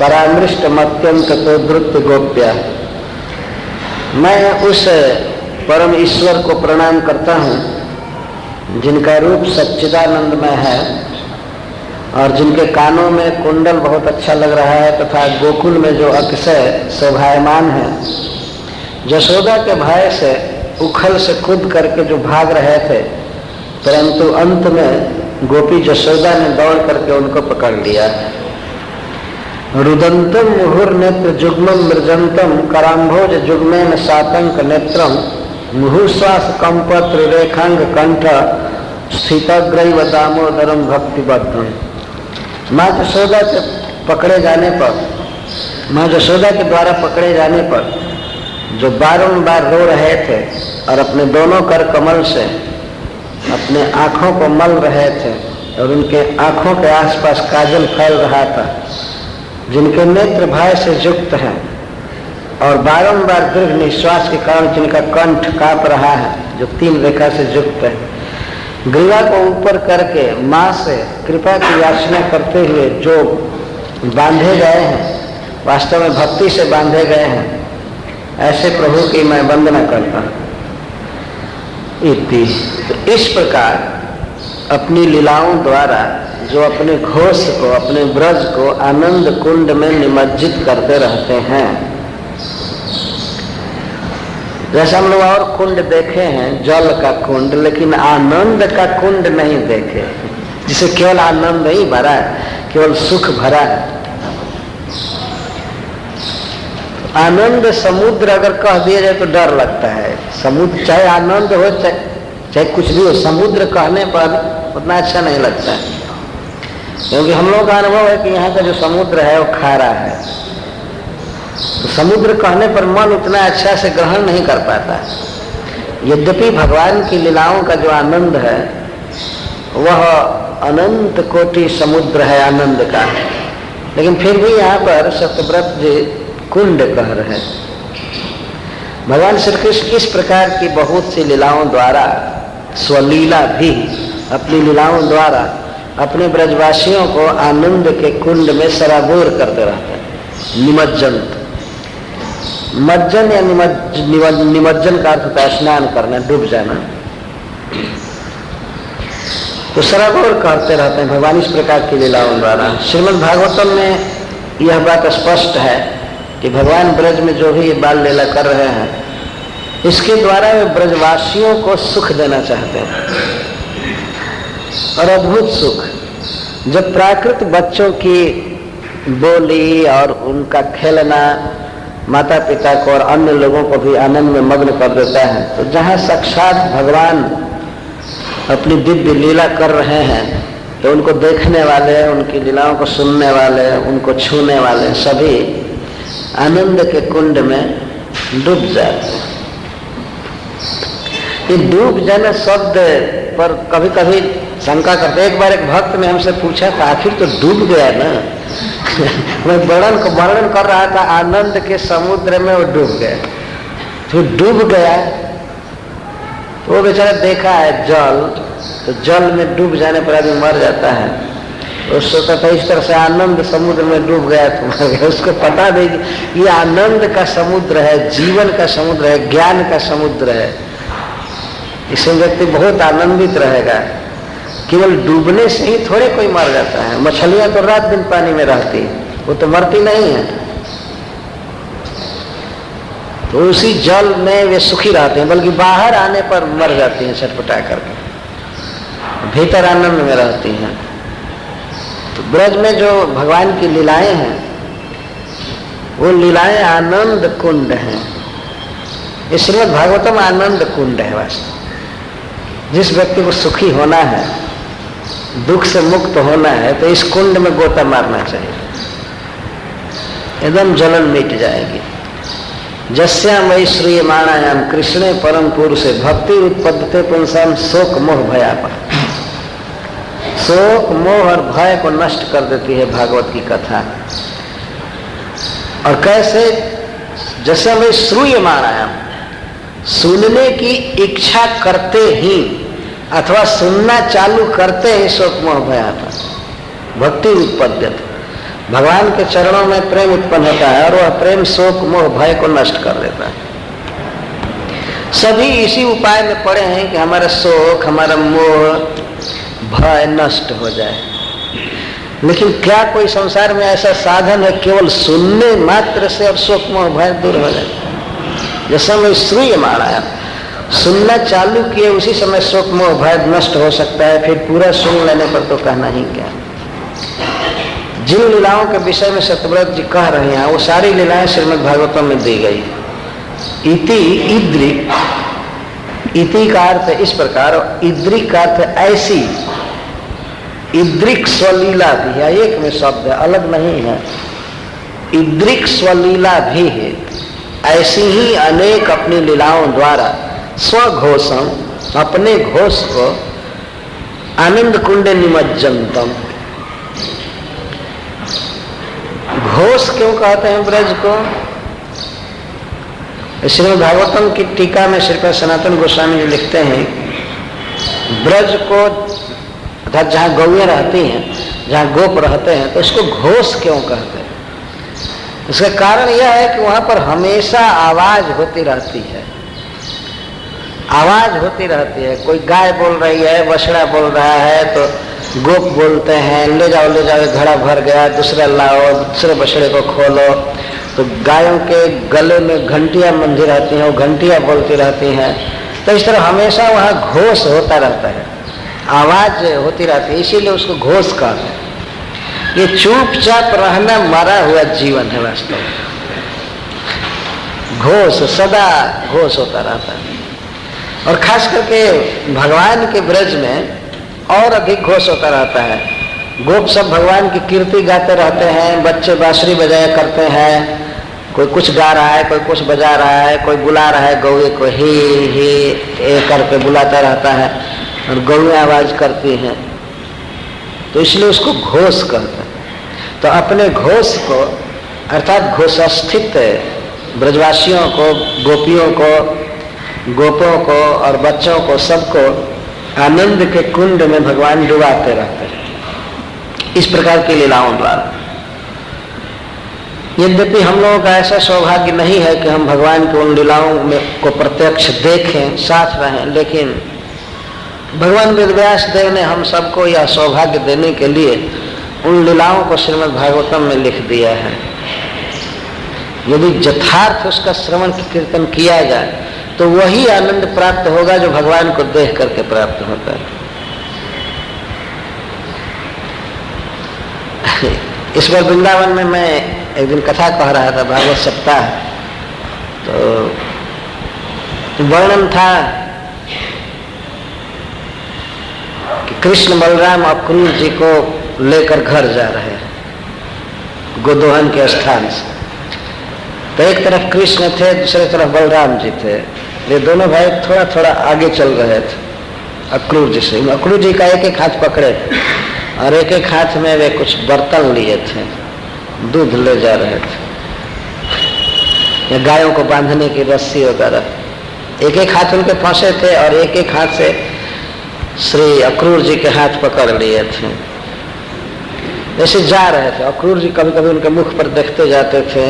परामृष्ट मत्यंत तोद्रुत गोप्य। मैं उस परम ईश्वर को प्रणाम करता हूँ जिनका रूप सच्चिदानंदमय है और जिनके कानों में कुंडल बहुत अच्छा लग रहा है तथा गोकुल में जो अतिशय शोभायमान है। यशोदा के भय से उखल से कूद करके जो भाग रहे थे, परंतु अंत में गोपी यशोदा ने दौड़ करके उनको पकड़ लिया। रुदंतम मुहुर्नेत्र जुग्मम मृजंतम कराम्भोज जुग्मेन सातंक नेत्रम मुहुश्वास कंपत्र रेखांग कंठ स्थितग्रैव दामोदरम भक्तिबद्धम। माँ यशोदा के पकड़े जाने पर, माँ यशोदा के द्वारा पकड़े जाने पर जो बारंबार रो रहे थे और अपने दोनों कर कमल से अपने आँखों को मल रहे थे और उनके आँखों के आसपास काजल फैल रहा था, जिनके नेत्र भय से युक्त हैं और बारंबार दीर्घ निश्वास के कारण जिनका कंठ कांप रहा है, जो 3 रेखा से युक्त है, ग्रीवा को ऊपर करके माँ से कृपा की याचना करते हुए जो बांधे गए हैं, वास्तव में भक्ति से बांधे गए हैं, ऐसे प्रभु की मैं वंदना करता हूँ। तो इस प्रकार अपनी लीलाओं द्वारा जो अपने घोष को, अपने ब्रज को आनंद कुंड में निमज्जित करते रहते हैं। जैसे हम लोग और कुंड देखे हैं, जल का कुंड, लेकिन आनंद का कुंड नहीं देखे, जिसे केवल आनंद ही भरा है, केवल सुख भरा है। आनंद समुद्र अगर कह दिया जाए तो डर लगता है। समुद्र चाहे आनंद हो चाहे कुछ भी हो, समुद्र कहने पर उतना अच्छा नहीं लगता है, क्योंकि हम लोगों का अनुभव है कि यहाँ का जो समुद्र है वो खारा है। तो समुद्र कहने पर मन उतना अच्छा से ग्रहण नहीं कर पाता। यद्यपि भगवान की लीलाओं का जो आनंद है वह अनंत कोटि समुद्र है आनंद का, लेकिन फिर भी यहाँ पर सत्यव्रत जी कुंड कह रहे हैं। भगवान श्री कृष्ण इस प्रकार की बहुत सी लीलाओं द्वारा, स्वलीला भी अपनी लीलाओं द्वारा अपने ब्रजवासियों को आनंद के कुंड में सराबोर करते रहते हैं। निमज्जन, मज्जन या निमज्जन का अर्थ होता है स्नान करना, डूब जाना। तो सराबोर करते रहते हैं भगवान इस प्रकार की लीलाओं द्वारा। श्रीमद् भागवतम में यह बात स्पष्ट है कि भगवान ब्रज में जो भी ये बाल लीला कर रहे हैं, इसके द्वारा वे ब्रजवासियों को सुख देना चाहते हैं, और अद्भुत सुख। जब प्राकृत बच्चों की बोली और उनका खेलना माता पिता को और अन्य लोगों को भी आनंद में मग्न कर देता है, तो जहाँ साक्षात भगवान अपनी दिव्य लीला कर रहे हैं, तो उनको देखने वाले, उनकी लीलाओं को सुनने वाले, उनको छूने वाले सभी आनंद के कुंड में डूब जाते हैं। ये डूब जाना शब्द पर कभी कभी शंका करते। एक बार एक भक्त ने हमसे पूछा था, आखिर तो डूब गया ना। मैं वर्णन कर रहा था आनंद के समुद्र में, वो डूब गया। तो डूब गया, वो बेचारा देखा है जल, तो जल में डूब जाने पर आदमी मर जाता है। उसको कहता इस तरह से आनंद समुद्र में डूब गया तो मर गया। उसको पता नहीं कि ये आनंद का समुद्र है, जीवन का समुद्र है, ज्ञान का समुद्र है। इसमें व्यक्ति बहुत आनंदित रहेगा। केवल डूबने से ही थोड़े कोई मर जाता है। मछलियां तो रात दिन पानी में रहती, वो तो मरती नहीं है। तो उसी जल में वे सुखी रहते हैं, बल्कि बाहर आने पर मर जाती हैं छटपटा करके, भीतर आनंद में रहती हैं। तो ब्रज में जो भगवान की लीलाएं हैं, वो लीलाएं आनंद कुंड हैं। इसलिए भागवतम आनंद कुंड है। वास्तव जिस व्यक्ति को सुखी होना है, दुख से मुक्त होना है, तो इस कुंड में गोता मारना चाहिए, एकदम जलन मिट जाएगी। जस्यामयि श्रूयमाणायाम कृष्णे परम पुरुषे भक्ति उत्पद्यते पुंसाम शोक मोह भयापा। शोक मोह और भय को नष्ट कर देती है भागवत की कथा। और कैसे? जस्यामयि श्रूयमाणायाम, सुनने की इच्छा करते ही अथवा सुनना चालू करते ही शोक मोह भयापा। भक्ति उत्पद्यते, भगवान के चरणों में प्रेम उत्पन्न होता है और वह प्रेम शोक मोह भय को नष्ट कर देता है। सभी इसी उपाय में पड़े हैं कि हमारा शोक, हमारा मोह भय नष्ट हो जाए। लेकिन क्या कोई संसार में ऐसा साधन है केवल सुनने मात्र से और शोक मोह भय दूर हो जाए? जैसे मैं श्रूय मारा है, सुनना चालू किए उसी समय शोक मोह भय नष्ट हो सकता है, फिर पूरा सुन लेने पर तो कहना ही क्या। जिन लीलाओं के विषय में सत्यव्रत जी कह रहे हैं वो सारी लीलाएं श्रीमद् भागवतम में दी गई। इति इद्रिक, इति का अर्थ इस प्रकार, इद्रिक का अर्थ ऐसी, इद्रिक स्वलीला भी है, एक में शब्द है, अलग नहीं है। इद्रिक स्वलीला भी है, ऐसी ही अनेक अपनी लीलाओं द्वारा स्वघोषम, अपने घोष को, आनंद कुंड निमज्जनतम, घोष क्यों कहते हैं ब्रज को? श्रीमद् भागवतम की टीका में श्रीपद सनातन गोस्वामी जी लिखते हैं, ब्रज को अर्थात जहाँ गौएं रहती हैं, जहाँ गोप रहते हैं, तो इसको घोष क्यों कहते हैं? इसका कारण यह है कि वहाँ पर हमेशा आवाज होती रहती है, आवाज होती रहती है। कोई गाय बोल रही है, बछड़ा बोल रहा है तो गोप बोलते हैं, ले जाओ घड़ा भर गया, दूसरा लाओ, दूसरे बछड़े को खोलो। तो गायों के गले में घंटियां बंधी रहती हैं, वो घंटियां बोलती रहती हैं। तो इस तरह हमेशा वहाँ घोष होता रहता है, आवाज होती रहती है, इसीलिए उसको घोष कहते हैं। ये चुपचाप रहना मरा हुआ जीवन है वास्तव में। घोष सदा घोष होता रहता है, और खास करके भगवान के ब्रज में और अधिक घोष होता रहता है। गोप सब भगवान की कीर्ति गाते रहते हैं, बच्चे बांसुरी बजाया करते हैं, कोई कुछ गा रहा है, कोई कुछ बजा रहा है, कोई बुला रहा है गौए को, ही करके बुलाता रहता है और गौएं आवाज करती हैं, तो इसलिए उसको घोष कहते हैं। तो अपने घोष को अर्थात घोषस्थित ब्रजवासियों को, गोपियों को, गोपों को और बच्चों को, सबको आनंद के कुंड में भगवान डुबाते रहते हैं इस प्रकार की लीलाओं द्वारा। यद्यपि हम लोगों का ऐसा सौभाग्य नहीं है कि हम भगवान की उन लीलाओं में को प्रत्यक्ष देखें, साथ रहें, लेकिन भगवान वेदव्यास देव ने हम सबको यह सौभाग्य देने के लिए उन लीलाओं को श्रीमद् भागवतम में लिख दिया है। यदि यथार्थ उसका श्रवण कीर्तन किया जाए तो वही आनंद प्राप्त होगा जो भगवान को देख करके प्राप्त होता है। इस बार वृंदावन में मैं एक दिन कथा कह रहा था, भागवत सप्ताह, तो वर्णन था कि कृष्ण बलराम अक्रूर जी को लेकर घर जा रहे हैं गोदोहन के स्थान से। तो एक तरफ कृष्ण थे, दूसरे तरफ बलराम जी थे। ये दोनों भाई थोड़ा थोड़ा आगे चल रहे थे अक्रूर जी से। अक्रूर जी का एक एक हाथ पकड़े थे और एक एक हाथ में वे कुछ बर्तन लिए थे, दूध ले जा रहे थे, या गायों को बांधने की रस्सी वगैरह। एक एक हाथ उनके फंसे थे और एक एक हाथ से श्री अक्रूर जी के हाथ पकड़ लिए थे। ऐसे जा रहे थे। अक्रूर जी कभी कभी उनके मुख पर देखते जाते थे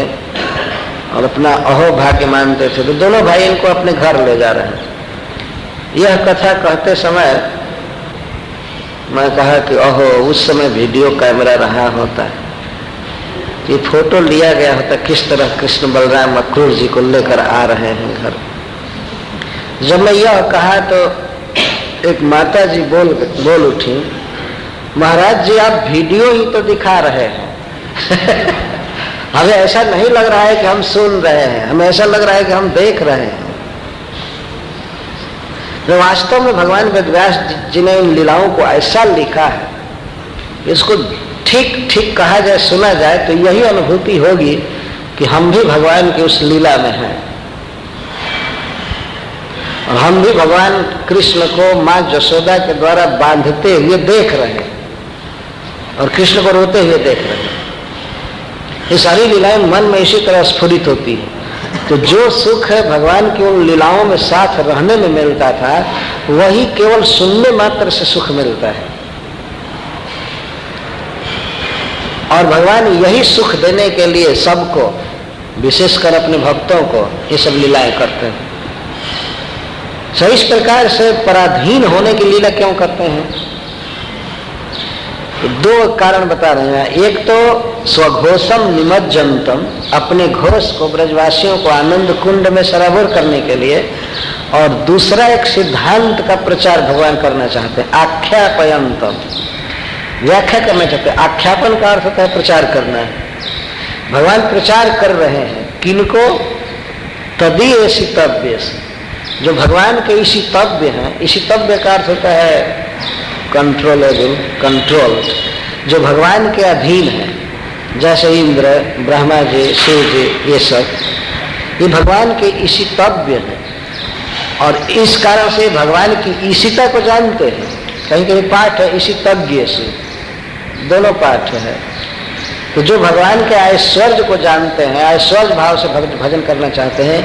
और अपना अहो भाग्य मानते थे। तो दोनों भाई इनको अपने घर ले जा रहे हैं। यह कथा कहते समय मैं कहा कि अहो, उस समय वीडियो कैमरा रहा होता, ये फोटो लिया गया होता किस तरह कृष्ण बलराम अक्रूर जी को लेकर आ रहे हैं घर। जब मैं यह कहा तो एक माता जी बोल उठी, महाराज जी आप वीडियो ही तो दिखा रहे हैं हमें ऐसा नहीं लग रहा है कि हम सुन रहे हैं, हमें ऐसा लग रहा है कि हम देख रहे हैं। तो वास्तव में भगवान वेदव्यास जी ने इन लीलाओं को ऐसा लिखा है, इसको ठीक ठीक कहा जाए, सुना जाए तो यही अनुभूति होगी कि हम भी भगवान की उस लीला में हैं और हम भी भगवान कृष्ण को माँ यशोदा के द्वारा बांधते हुए देख रहे हैं और कृष्ण को रोते हुए देख रहे हैं। ये सारी लीलाएं मन में इसी तरह स्फुरित होती है। तो जो सुख है भगवान की उन लीलाओं में साथ रहने में मिलता था, वही केवल सुनने मात्र से सुख मिलता है। और भगवान यही सुख देने के लिए सबको, विशेषकर अपने भक्तों को, ये सब लीलाएं करते हैं। सो इस प्रकार से पराधीन होने की लीला क्यों करते हैं? तो दो कारण बता रहे हैं। एक तो स्वघोषम निमज्जनतम, अपने घोष को, ब्रजवासियों को आनंद कुंड में सराबोर करने के लिए, और दूसरा एक सिद्धांत का प्रचार भगवान करना चाहते हैं, आख्यापयंतम, व्याख्या करना चाहते हैं। आख्यापन का अर्थ होता है प्रचार करना है। भगवान प्रचार कर रहे हैं किनको? तदीयसितव्य, जो भगवान के इशितव्य हैं। इशितव्य का अर्थ होता है कंट्रोलेबल, कंट्रोल, जो भगवान के अधीन है, जैसे इंद्र, ब्रह्मा जी, शिव जी, ये सब, ये भगवान के इशितव्य हैं। और इस कारण से भगवान की ईशिता को जानते हैं। कहीं कहीं पाठ है इशितज्ञ से, दोनों पाठ है। तो जो भगवान के ऐश्वर्य को जानते हैं, ऐश्वर्य भाव से भजन करना चाहते हैं,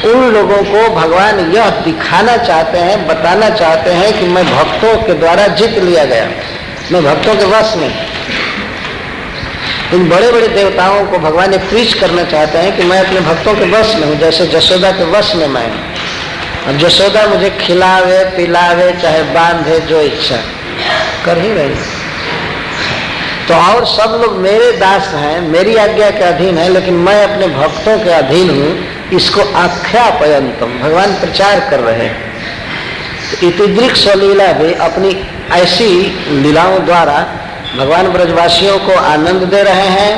उन लोगों को भगवान यह दिखाना चाहते हैं, बताना चाहते हैं कि मैं भक्तों के द्वारा जीत लिया गया, मैं भक्तों के वश में। इन बड़े बड़े देवताओं को भगवान ये प्रीच करना चाहते हैं कि मैं अपने भक्तों के वश में हूँ, जैसे जसोदा के वश में मैं हूँ। अब जसोदा मुझे खिलावे पिलावे, चाहे बांधे, जो इच्छा कर ही रही। तो और सब लोग मेरे दास हैं, मेरी आज्ञा के अधीन है, लेकिन मैं अपने भक्तों के अधीन हूँ। इसको आख्यापयंतम, भगवान प्रचार कर रहे हैं। तो इतिदृक् स्वलीला भी, अपनी ऐसी लीलाओं द्वारा भगवान ब्रजवासियों को आनंद दे रहे हैं,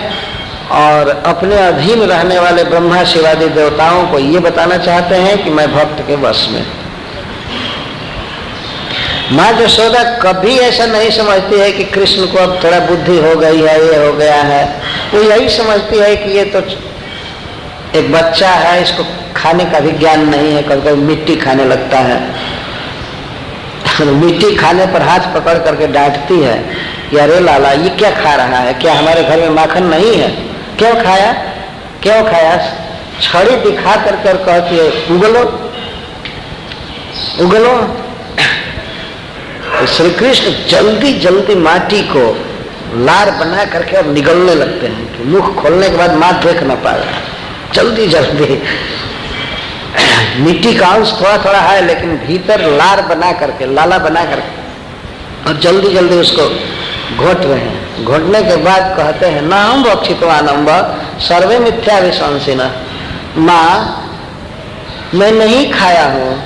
और अपने अधीन रहने वाले ब्रह्मा शिवादि देवताओं को ये बताना चाहते हैं कि मैं भक्त के वश में। माँ यशोदा कभी ऐसा नहीं समझती है कि कृष्ण को अब थोड़ा बुद्धि हो गई है, ये हो गया है। वो यही समझती है कि ये तो एक बच्चा है, इसको खाने का भी ज्ञान नहीं है, कभी कभी मिट्टी खाने लगता है। मिट्टी खाने पर हाथ पकड़ करके डांटती है कि अरे लाला ये क्या खा रहा है, क्या हमारे घर में माखन नहीं है? क्यों खाया, क्यों खाया? छड़ी दिखा करके कहती है उगलो उगलो। तो श्री कृष्ण जल्दी जल्दी माटी को लार बना करके और निगलने लगते हैं कि मुख खोलने के बाद माँ देख न पाए, जल्दी जल्दी। मिट्टी का अंश थोड़ा थोड़ा है, लेकिन भीतर लार बना करके, लाला बना करके, और जल्दी जल्दी उसको घोट रहे हैं। घोटने के बाद कहते हैं ना हम भक्षितवानम्ब सर्वे मिथ्या विशंसिना, माँ मैं नहीं खाया हूँ।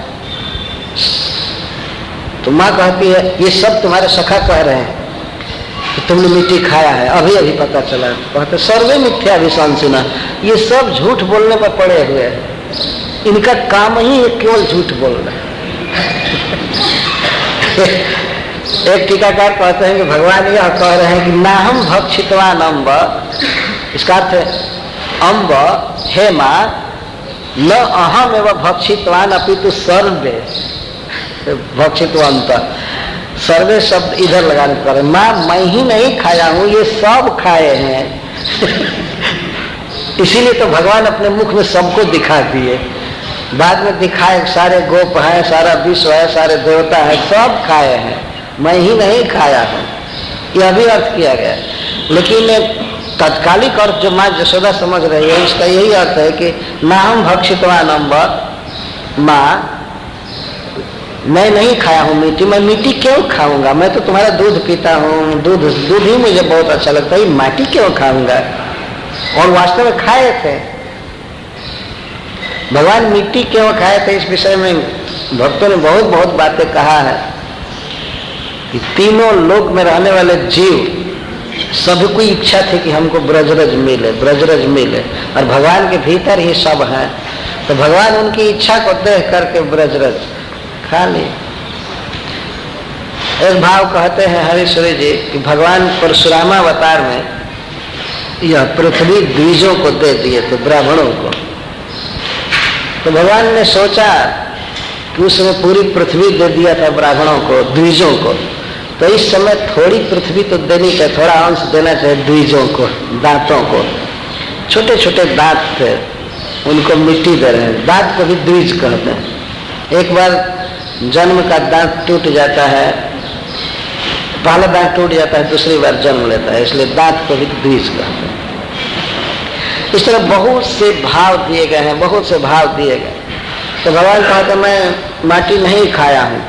तो माँ कहती है ये सब तुम्हारे सखा कह रहे हैं कि तुमने मिट्टी खाया है, अभी अभी पता चला। कहते सर्वे मिथ्या विशंसिना, ये सब झूठ बोलने पर पड़े हुए हैं, इनका काम ही है केवल झूठ बोलना। एक टीकाकार कहते हैं कि भगवान यह कह रहे हैं कि ना हम भक्षितवान अम्ब, इसका अर्थ है अम्ब हे माँ, न अहम एवं भक्षितवान अपितु सर्वे भक्षितवंत। सर्वे शब्द इधर लगाने पर माँ मैं ही नहीं खाया हूँ, ये सब खाए हैं। इसीलिए तो भगवान अपने मुख में सबको दिखा दिए, बाद में दिखाए सारे गोप हैं, सारा विश्व है, सारे देवता है, सब खाए हैं, मैं ही नहीं खाया हूँ। यह भी अर्थ किया गया। लेकिन तत्कालिक अर्थ जो माँ यशोदा समझ रही है, इसका यही अर्थ है कि ना हम भक्षितवान अम्ब, माँ मैं नहीं खाया हूँ मिट्टी, मैं मिट्टी क्यों खाऊंगा? मैं तो तुम्हारा दूध पीता हूँ, दूध ही मुझे बहुत अच्छा लगता है, माटी क्यों खाऊंगा? और वास्तव में खाए थे भगवान, मिट्टी क्यों खाए थे? इस विषय में भक्तों ने बहुत बहुत बातें कहा है कि तीनों लोक में रहने वाले जीव सबको इच्छा थी कि हमको ब्रजरज मिले, ब्रजरज मिले, और भगवान के भीतर ही सब है। तो भगवान उनकी इच्छा को देख करके ब्रजरज खा ली। एक भाव कहते हैं हरीश्वरी जी कि भगवान परशुरामावतार में यह पृथ्वी द्विजों को दे दिए थे, ब्राह्मणों को। तो भगवान ने सोचा कि उसने पूरी पृथ्वी दे दिया था ब्राह्मणों को, द्विजों को, तो इस समय थोड़ी पृथ्वी तो देनी चाहिए, थोड़ा अंश देना चाहिए द्विजों को, दांतों को। छोटे छोटे दांत थे, उनको मिट्टी दे रहे हैं, दांत को भी द्विज कहते हैं। एक बार जन्म का दांत टूट जाता है पहला दांत टूट जाता है, दूसरी बार जन्म लेता है, इसलिए दांत को भी द्विज कहते हैं। इस तरह बहुत से भाव दिए गए हैं, बहुत से भाव दिए गए। तो भगवान कहा कि मैं माटी नहीं खाया हूँ।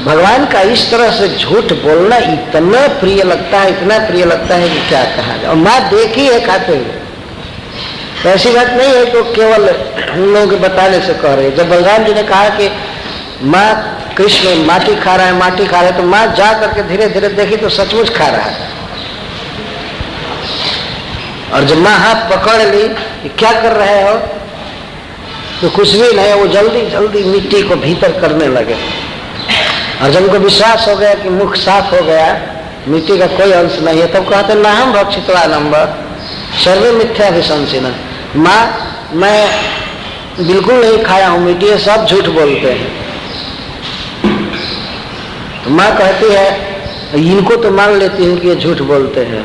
भगवान का इस तरह से झूठ बोलना इतना प्रिय लगता है, इतना प्रिय लगता है कि क्या कहा जाए। और माँ देखी है खाते हुए, तो ऐसी बात नहीं है कि केवल हम लोगों के बताने से कह रहे। जब बलराम जी ने कहा कि माँ कृष्ण माटी खा रहा है, माटी खा रहा है, तो माँ जा करके धीरे धीरे देखी तो सचमुच खा रहा है। और जब माँ हाथ पकड़ ली कि क्या कर रहे हो, तो कुछ भी नहीं, वो जल्दी जल्दी मिट्टी को भीतर करने लगे। और जब उनको विश्वास हो गया कि मुख साफ हो गया, मिट्टी का कोई अंश नहीं है, तब कहते ना हम भक्षित्वा नंबर सर्वे मिथ्या विशंसिन। माँ मैं बिल्कुल नहीं खाया हूँ मिट्टी, ये सब झूठ बोलते हैं। तो माँ कहती है इनको तो मान लेती हूँ कि ये झूठ बोलते हैं।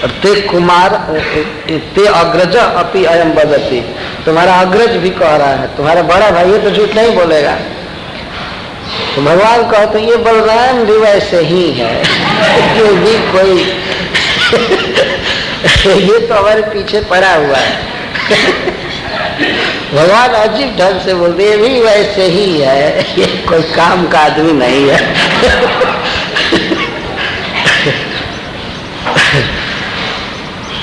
और ते कुमार ते अग्रज अपि अयम वदति, तुम्हारा अग्रज भी कह रहा है, तुम्हारा बड़ा भाई ये तो झूठ नहीं बोलेगा। तो भगवान कहते ये बलराम भी वैसे ही है ये भी कोई ये तो हमारे पीछे पड़ा हुआ है भगवान अजीब ढंग से बोलते ये भी वैसे ही है, ये कोई काम का आदमी नहीं है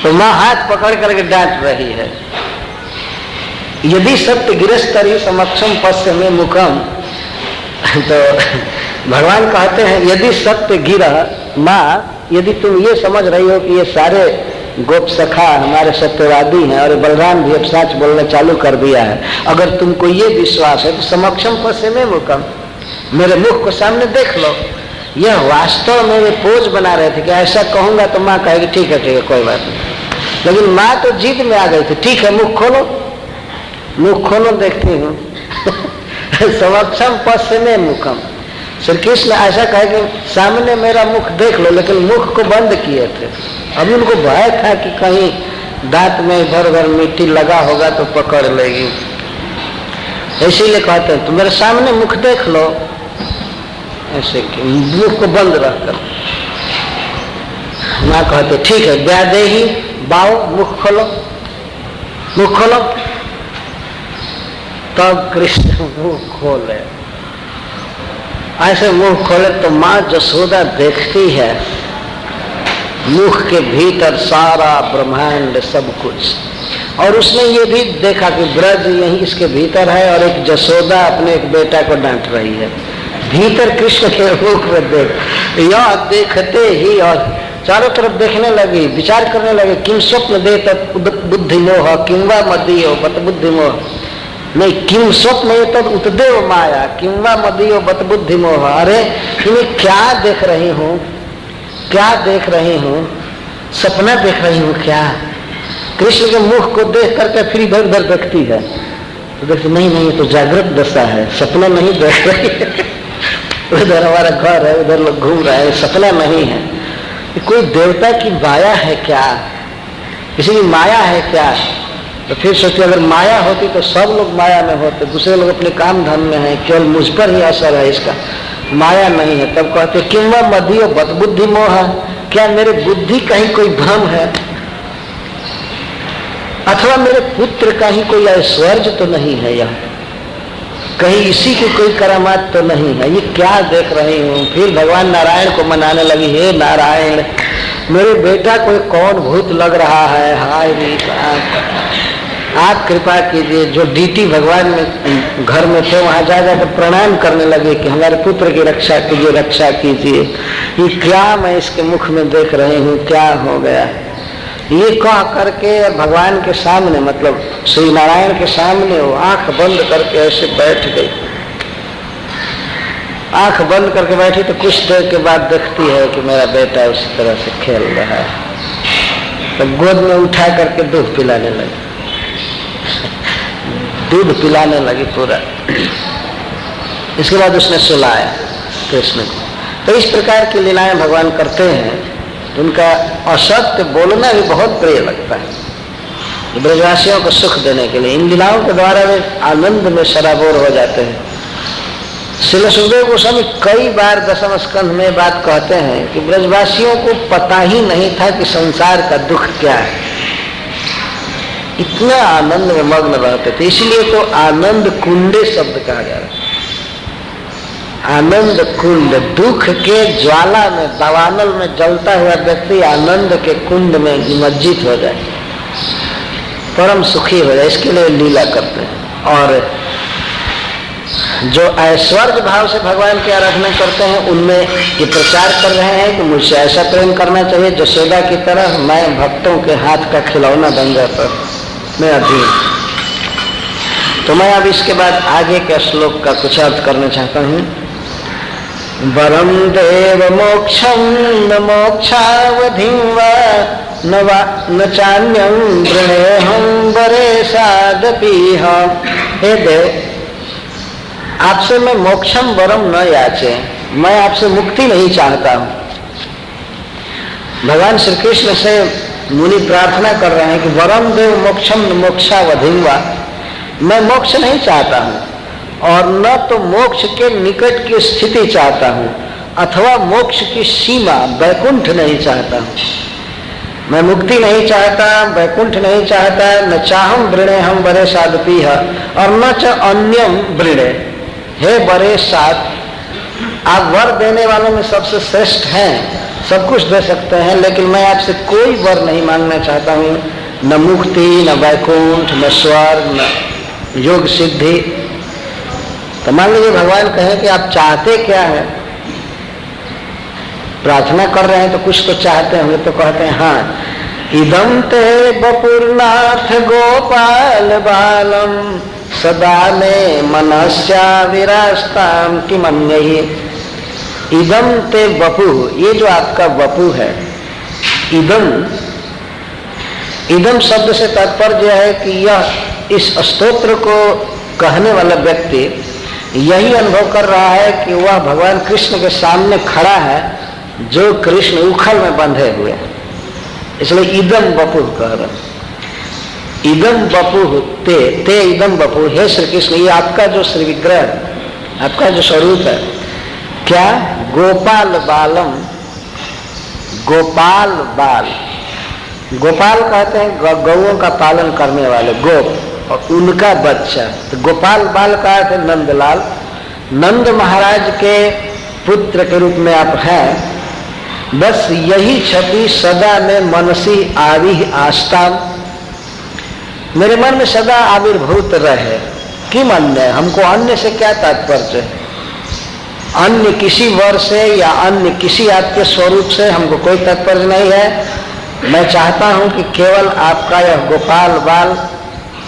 तो माँ हाथ पकड़ करके डांट रही है। यदि सत्य गिरस्तरी समक्षम पश्य में मुखम, तो भगवान कहते हैं यदि सत्य गिरा, माँ यदि तुम ये समझ रही हो कि ये सारे गोप सखा हमारे सत्यवादी हैं और बलराम भी अब सच बोलना चालू कर दिया है, अगर तुमको ये विश्वास है तो समक्षम पश्य में मुखम, मेरे मुख को सामने देख लो। यह वास्तव में वे पोज बना रहे थे कि ऐसा कहूंगा तो माँ कहेगी ठीक है कोई बात नहीं, लेकिन माँ तो जीत में आ गई थी। ठीक है मुख खोलो, मुख खोलो देखती हूँ समक्षम पश्य में मुखम, श्री कृष्ण ऐसा कहे कि सामने मेरा मुख देख लो, लेकिन मुख को बंद किए थे। अभी उनको भय था कि कहीं दांत में इधर उधर मिट्टी लगा होगा तो पकड़ लेगी, इसीलिए कहते हैं तो मेरे सामने मुख देख लो, ऐसे मुख को बंद रखकर। माँ कहते ठीक है व्यादे ही बाओ, मुख खोलो, मुख खोलो। तब कृष्ण मुख खोले, ऐसे मुख खोले तो माँ जसोदा देखती है मुख के भीतर सारा ब्रह्मांड सब कुछ, और उसने ये भी देखा कि ब्रज यही इसके भीतर है और एक जसोदा अपने एक बेटा को डांट रही है। भीतर कृष्ण के मुख में देख, यह देखते ही और चारों तरफ देखने लगी, विचार करने लगे किम स्वप्न दे तत् बुद्धि मोह किम वा मदीयो बत बुद्धि मोह, नहीं किम स्वप्न तद उतदेव माया किम वा मदीयो बत बुद्धि मोह। अरे इन्हें क्या देख रही हूँ, क्या देख रही हूँ, सपना देख रही हूँ क्या? कृष्ण के मुख को देख करके फिर इधर उधर देखती है तो देखती नहीं तो जागृत दशा है, सपना नहीं देख रही है उधर हमारा घर है, उधर लोग घूम रहे हैं, सपना नहीं है। कोई देवता की माया है क्या, किसी की माया है क्या? तो फिर सोचती अगर माया होती तो सब लोग माया में होते, दूसरे लोग अपने काम धर्म में हैं, केवल मुझ पर ही असर है इसका, माया नहीं है। तब कहते किम वा मदीयो बत बुद्धि मोह, क्या मेरे बुद्धि कहीं कोई भ्रम है, अथवा मेरे पुत्र का ही कोई ऐश्वर्य तो नहीं है, यह कहीं इसी की कोई करामात तो नहीं है, ये क्या देख रही हूँ। फिर भगवान नारायण को मनाने लगी, हे नारायण मेरे बेटा को कौन भूत लग रहा है, हाय आप कृपा कीजिए। जो डीटी भगवान में घर में थे वहां जाकर प्रणाम करने लगे कि हमारे पुत्र की रक्षा कीजिए, रक्षा कीजिए। ये क्या मैं इसके मुख में देख रही हूँ, क्या हो गया? ये कह करके भगवान के सामने, मतलब श्री नारायण के सामने वो आंख बंद करके ऐसे बैठ गई। आंख बंद करके बैठी तो कुछ देर के बाद देखती है कि मेरा बेटा उस तरह से खेल रहा है, तो गोद में उठा करके दूध पिलाने लगी, दूध पिलाने लगी पूरा। इसके बाद उसने सुलाया कृष्ण को। तो इस प्रकार की लीलाएं भगवान करते हैं, उनका असत्य बोलना भी बहुत प्रिय लगता है ब्रजवासियों को सुख देने के लिए। इन लीलाओं के द्वारा वे आनंद में सराबोर हो जाते हैं। श्रील सुखदेव गोस्वामी कई बार दसम स्कंध में बात कहते हैं कि ब्रजवासियों को पता ही नहीं था कि संसार का दुख क्या है, इतना आनंद में मग्न रहते थे, इसलिए तो आनंद कुंडे शब्द कहा जा रहा है। आनंद कुंड, दुख के ज्वाला में, दावानल में जलता हुआ व्यक्ति आनंद के कुंड में निमज्जित हो जाए, परम सुखी हो जाए, इसके लिए लीला करते हैं। और जो ऐश्वर्य भाव से भगवान की आराधना करते हैं उनमें ये प्रचार कर रहे हैं कि मुझसे ऐसा प्रेम करना चाहिए जसोदा की तरह मैं भक्तों के हाथ का खिलौना बन जाता, मैं अधीन। तो मैं अब इसके बाद आगे के श्लोक का कुछ अर्थ करना चाहता हूँ। वरम देव मोक्षम न मोक्षावधिं वा न चान्यं वृणेहं वरेशादपीह। हे देव, आपसे मैं मोक्षम वरम न याचे, मैं आपसे मुक्ति नहीं चाहता हूँ। भगवान श्री कृष्ण से मुनि प्रार्थना कर रहे हैं कि वरम देव मोक्षम न मोक्षावधिं वा, मैं मोक्ष नहीं चाहता हूँ और न तो मोक्ष के निकट की स्थिति चाहता हूँ अथवा मोक्ष की सीमा वैकुंठ नहीं चाहता हूँ। मैं मुक्ति नहीं चाहता, वैकुंठ नहीं चाहता, न चाहम वृणे हम बरे साधपी है और न च अन्यम वृणे। हे बरे साध, आप वर देने वालों में सबसे श्रेष्ठ हैं, सब कुछ दे सकते हैं, लेकिन मैं आपसे कोई वर नहीं मांगना चाहता हूँ, न मुक्ति, न वैकुंठ, न स्वर्ग, न योग सिद्धि। तो मान लीजिए भगवान कहें कि आप चाहते क्या है, प्रार्थना कर रहे हैं तो कुछ तो चाहते होंगे, तो कहते हैं हाँ, इदम ते बपुरनाथ गोपाल बालम सदा में मनस्या विरास्ताम कि मन्यहि। इदम ते बपु, ये जो आपका बपु है, इदम शब्द से तात्पर्य है कि यह इस स्तोत्र को कहने वाला व्यक्ति यही अनुभव कर रहा है कि वह भगवान कृष्ण के सामने खड़ा है जो कृष्ण उखल में बंधे हुए हैं, इसलिए इदम बपु कह रहे। इदम बपु ते इदम बपु, हे श्री कृष्ण, ये आपका जो श्री विग्रह, आपका जो स्वरूप है क्या, गोपाल बालम, गोपाल बाल, गोपाल कहते हैं गौओं का पालन करने वाले, गोप, और उनका बच्चा, तो गोपाल बाल का अर्थ है नंदलाल। नंद महाराज के पुत्र के रूप में आप हैं, बस यही छवि सदा में मनसी आविह आस्था, मेरे मन में सदा आविर्भूत रहे। किम अन्य, हमको अन्य से क्या तात्पर्य है, अन्य किसी वर से या अन्य किसी आपके स्वरूप से हमको कोई तात्पर्य नहीं है। मैं चाहता हूं कि केवल आपका यह गोपाल बाल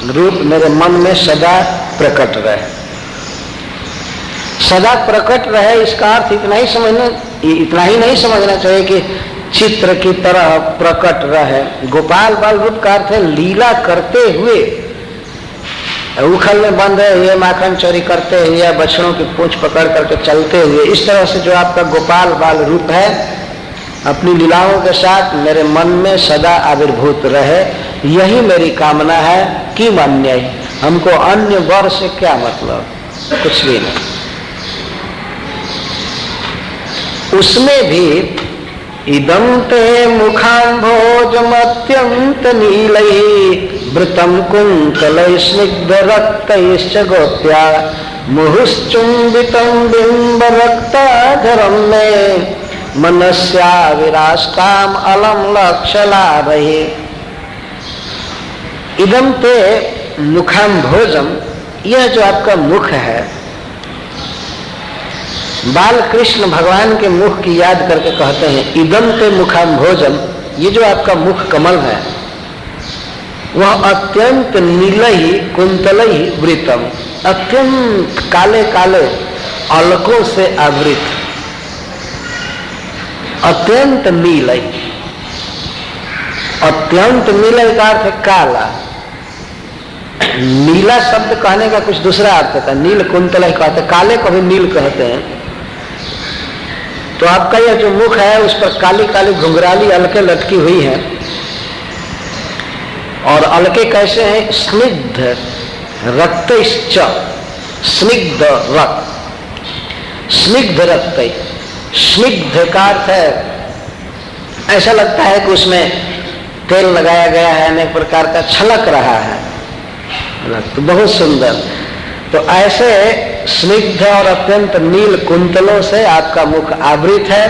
रूप मेरे मन में सदा प्रकट रहे, सदा प्रकट रहे। इसका अर्थ इतना ही नहीं समझना चाहिए कि चित्र की तरह प्रकट रहे। गोपाल बाल रूप का अर्थ है लीला करते हुए, उखल में बंधे हुए, माखन चोरी करते हुए या बछड़ों की पूंछ पकड़ करके चलते हुए, इस तरह से जो आपका गोपाल बाल रूप है अपनी लीलाओं के साथ मेरे मन में सदा आविर्भूत रहे, यही मेरी कामना है। कि अन्य, हमको अन्य वर से क्या मतलब, कुछ भी नहीं। उसमें भी इदं ते मुखाम्भोजमत्यंत नीलैः वृतं कुन्तलैः स्निग्धरक्तैश्च गोप्या मुहुश्चुम्बितं बिम्बरक्ताधरं मे मनस्या विरास्ताम अलम लक्षलाभैः। इदं ते मुखाम्भोजम, यह जो आपका मुख है, बाल कृष्ण भगवान के मुख की याद करके कहते हैं इदम ते मुखाम्भोजम, ये जो आपका मुख कमल है वह अत्यंत नीलही कुंतलही वृतम, अत्यंत काले काले अलकों से आवृत, अत्यंत नीलय। अत्यंत नीलय का अर्थ है काला। नीला शब्द कहने का कुछ दूसरा अर्थ होता है, नील कुंतलय कहते हैं, काले को भी नील कहते हैं। तो आपका यह जो मुख है उस पर काली काली घुंघराली अलके लटकी हुई हैं, और अलके कैसे हैं, स्निग्ध रक्त, स्निग्ध रक्त, स्निग्ध रक्त, स्निग्ध का अर्थ है ऐसा लगता है कि उसमें तेल लगाया गया है, अनेक प्रकार का छलक रहा है, तो बहुत सुंदर। तो ऐसे स्निग्ध और अत्यंत नील कुंतलों से आपका मुख आवृत है।